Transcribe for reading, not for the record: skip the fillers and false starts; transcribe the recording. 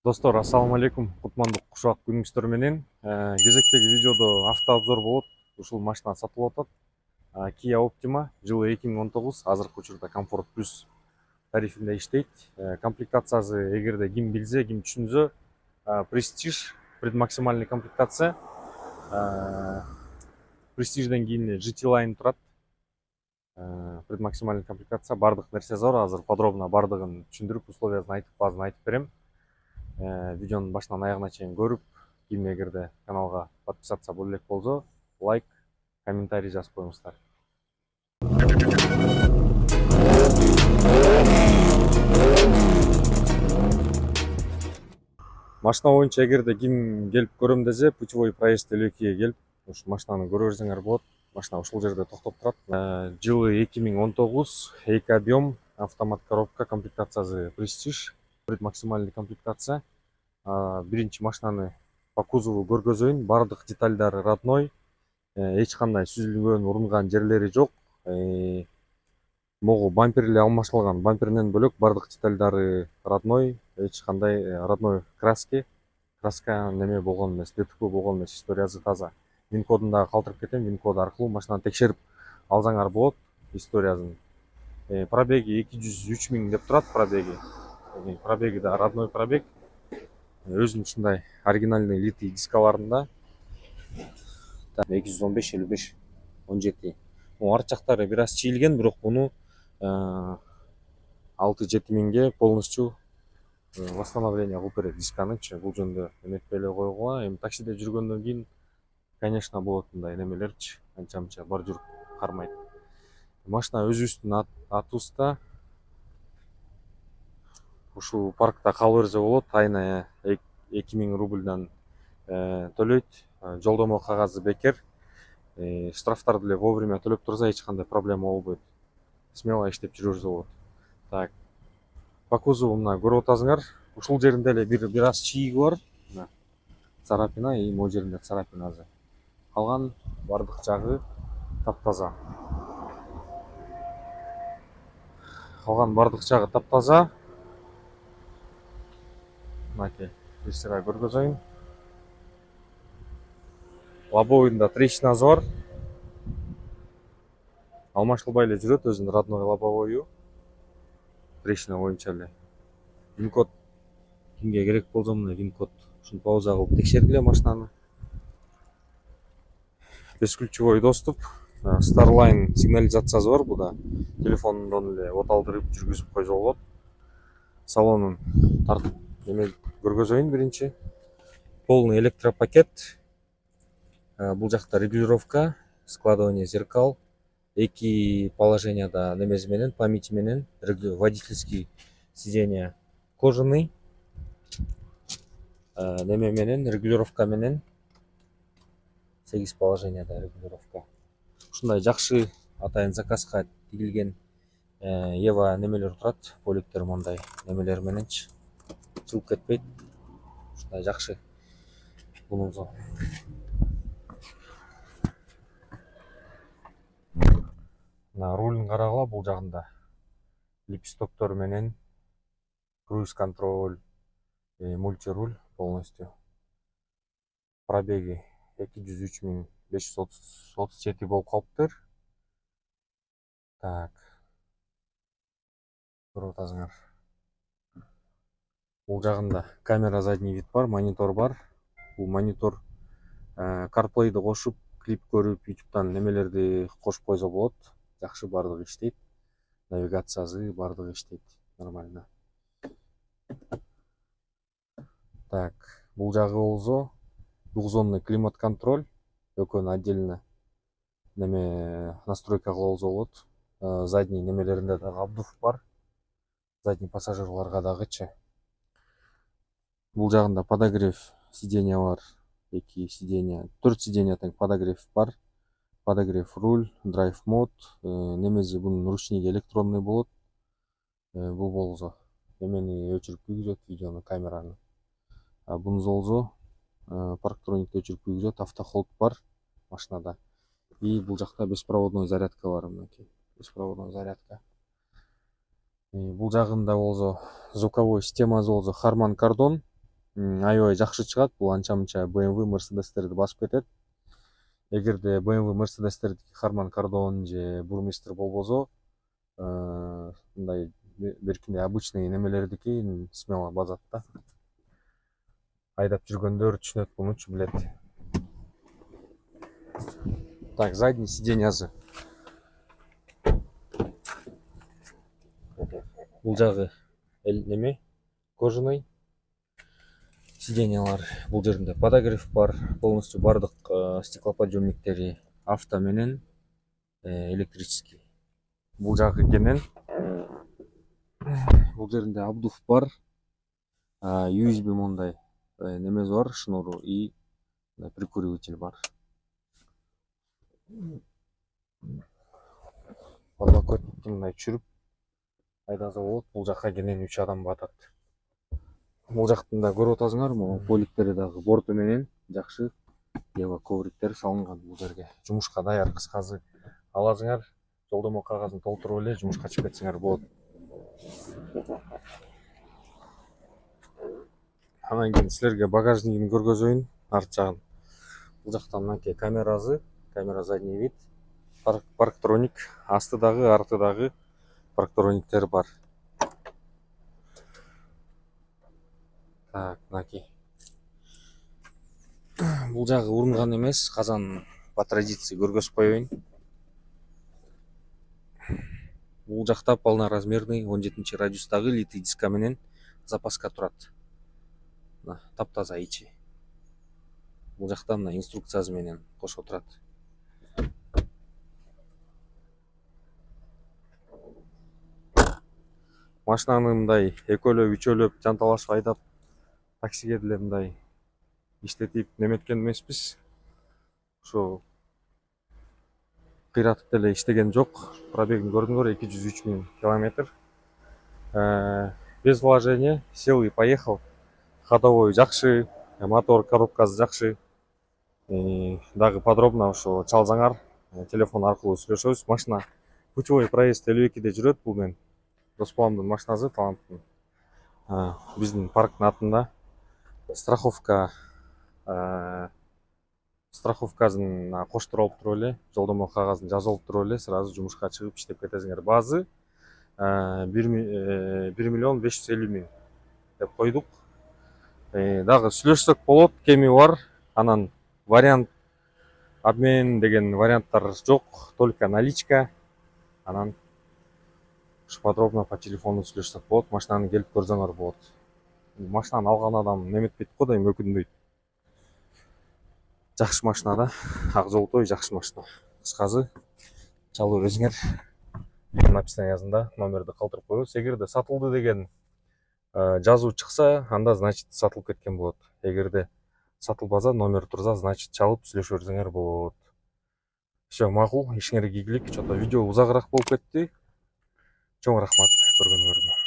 Достор, ассаламу алейкум. Кутмандык кушак күнүңүздөр менен. Кезектеги видеодо автообзор болот. Ушул машина сатылып атат. Kia Optima жылы 2019, азыркы учурда Comfort Plus тарифинде иштейт. Комплектациясы эгерде ким билсе, ким түшүнсө, Prestige предмаксимальный комплектация. Prestige'ден кийин GT Line турат. Предмаксимальный комплектация, бардык нерсе бар. Азыр подробно бардыгын түшүндүрүп, условиясын айтып, баазын айтып берем. Видеонун башынан аягына чейин көрүп, ким эгерде каналга подписаться боло элек болсо, лайк, комментарий жазып коюңуздар. Машина боюнча эгерде ким келип көрөм десе, путевой проезд элекиге келип, ушу машинаны көрө берсеңер болот. Машина ушул жерде токтоп турат. Жылы 2019, эки объем, автомат коробка, комплектациясы Prestige, предмаксимальный комплектация. Биринчи машинаны по кузову көргөзөйүн. Бардык детальдары родной, эч кандай сүзүлгөн, урунган жерлери жок. Могу бампери алмашылган, бамперинен бөлөк бардык детальдары родной, эч кандай родной краска неме болгон эмес, ДТП болгон эмес, историясы таза. Вин кодун дагы калтырып кетем, вин коду аркылуу машинаны текшерип алсаңар болот историясын. Пробеги 203 миң деп турат пробеги. Пробеги да родной пробег. Өзүнүн ушундай оригинальный литый дискаларында 215 55 17. Арт жактары бир аз чийилген, бирок муну 6-7 миңге полностью восстановление кылып берет дисканычы. Бул жөндө эметпей эле койгула. Эми таксиде жүргөндөн кийин, конечно, болот мындай немелерчи, анча-мынча бар жүрүп кармайт. Машина өзүбүздүн атыбызда. Ушул паркта кала берсе болот. Айына 2000 рубльдан төлөйт. Жолдомо кагазы бекер. Штрафтарды эле вовремя төлөп турса, эч кандай проблема болбойт. Смело иштеп жүрө берсе болот. Так. По кузову мына көрүп атасыңар. Ушул жеринде эле бир аз чийиги бар. Мына царапина, и могу жеринде царапинасы. Калган бардык жагы таптаза. Мынакей, бир сыра көргөзөйүн. Лобовойунда трещинасы бар. Алмашылбай эле жүрөт, өзүнүн родной лобовою. Трещина боюнча эле. Вин код кимге керек болсо, мына вин код. Ушуну пауза кылып текшергиле машинаны. Бесключевой доступ. Starline сигнализациясы бар буда. Телефондон эле от алдырып жүргүзүп койсо болот. Салонун тартып эме көргөзөйүн биринчи. Полный электропакет. Бул жакта регулировка, складывание зеркал, эки положенияда немеси менен, памяти менен, водительский сиденье кожаный, неме менен, регулировка менен, 8 положенияда регулировка. Ушундай жакшы атайын заказга тигилген Ева немелер турат, поликтер мондай немелер мененчи чыгып кетпейт. Ушундай жакшы бунусу. Рулун карагыла, бул жагында липстоктор менен круиз контроль, мультируль полностью. Пробеги 203 537 болуп калыптыр. Так. Көрүп атасыңар. Бул жагында камера задний вид бар, монитор бар. Бул монитор CarPlay'ды кошуп, клип көрүп, YouTube'дан немелерди кошуп койсо болот. Жакшы бардыгы иштейт. Навигациясы бардыгы иштейт нормально. Так, бул жагы болсо двухзонный климат контроль, экөөнү отдельно неме настройка кылып алса болот. Задний немелеринде дагы обдув бар. Задний пассажирларга дагычы. Бул жагында подогрев сиденья бар. 2 сиденья, 4 сиденья тең подогрев бар. Подогрев руль, драйв мод, немеси бунун ручниги электронный болот. Бул болсо эмени өчүрүп күйгүзөт, видеону, камераны. Бунун болсо парктроникти өчүрүп күйгүзөт, автохолд бар машинада. И бул жакта беспроводной зарядка бар, мынакей. Беспроводной зарядка. Бул жагында болсо звуковой системасы болсо Harman Kardon аябай жакшы чыгат. Бул анча мынча BMW, Mercedesтерди басып кетет. Эгерде BMW, Mercedesтердики Harman Kardon же Burmester болбосо, мындай беркинде обычный немелердики смело базат да. Айдап жүргөндөр түшүнөт, мунучу билет. Так, задний сиденьясы. Бул жагы неме? Кожаный. Сиденьялар. Бул жеринде подогрев бар. Полностью бардык стеклоподъемниктери авто менен электрический. Бул жагы кенен. Бул жеринде обдув бар. USB мондай немеси бар, шнуру и прикуриватель бар. Подлокотникти мындай түшүрүп айдаса болот. Бул жакка кенен 3 адам батат. Бул жактын да көрүп атасыңар, могу поликтери дагы борту менен жакшы ева ковриктер салынган бул жерге. Жумушка даяр, кыскасы аласыңар, жолдомо кагазын толтуруп эле жумушка чыгып кетсеңер болот. Анан кийин силерге багажнигин көргөзөйүн, арт жагын. Бул жактан мынакей камерасы, камера задний вид, парктроник, асты дагы, арты дагы парктрониктер бар. Так, мынакей. Бул жагы урунган эмес, казан по традиции көргөзүп коеюн. Бул жакта полноразмерный 17 радиустагы литый диска менен запаска турат. Таптаза ичи. Бул жакта мына инструкциясы менен кошо турат. Машинаны мындай экөөлөп, үчөөлөп, жанталашып айдап таксиге деле мындай иштетип неметкен эмеспиз. Ошо кыйратып деле иштеген жок. Пробегин көрдүңөр, 203.000 километр. Без вложения, сел и поехал. Ходовой жакшы, мотор, коробкасы жакшы. Дагы подробно ошо чалсаңар, телефон аркылуу сүйлөшөбүз. Машина путевой проезд 52-де жүрөт. Бул мен Досполамдын машинасы, таланттын. Биздин парктын атында. Страховкасын коштуруп туруп эле, жолдомо кагазын жазып туруп эле, сразу жумушка чыгып иштеп кетесиңер. Базы 1.550.000 деп койдук. Дагы сүйлөшсөк болот, кеми бар. Анан вариант обмен деген варианттар жок, только наличка. Анан подробно по телефону сүйлөшсөк болот, машинаны келип көрсөңөр болот. Машинаны алган адам неметпейт го, да өкүнбөйт. Жакшы машина да, ак жолтой жакшы машина. Кыскасы чалып бересиңер. Видеонун описаниясында номерди калтырып коебуз. Эгерде сатылды деген жазуу чыкса, анда значит сатылып кеткен болот. Эгерде сатылбаса, номер турса, значит чалып сүйлөшө берсеңер болот. Все, макул, ишиңерге ийгилик. Чото видео узагыраак болуп кетти. Чоң рахмат көргөнүңөргө.